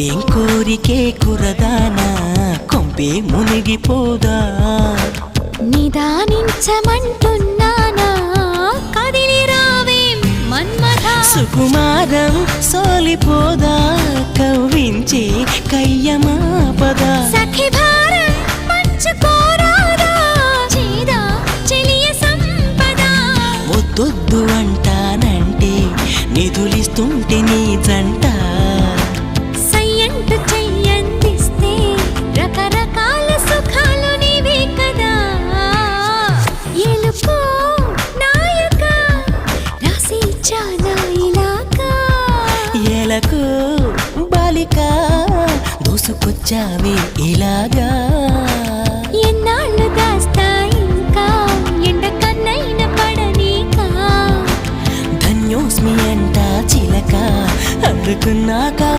ఇదేం కోరికే కురదానా కొంపే మునిగిపోదా నిదానించమంటున్నానా కదిలి రావేం మన్మథా సుకుమారం సోలిపోదా కవ్వించే కయ్యమాపదా సఖి భారం పంచుకోరాదా చేదా చెలియ సంపద వద్దొద్దు అంటానంటే నిధులిస్తుంటే నీ జంట సయ్యంటు చెయ్యందిస్తే రకరకాల సుఖాలు నీవే కదా ఎలుకో నాయక రాసి చాలా ఇలాగా ఎలకు బాలిక దూసుకొచ్చావే ఇలాగా ఎన్నాళ్ళు దాస్తా ఇంకా ఎండ కన్నైన పడనీకా ధన్యోస్మి అంట చిలక అందుకున్నాక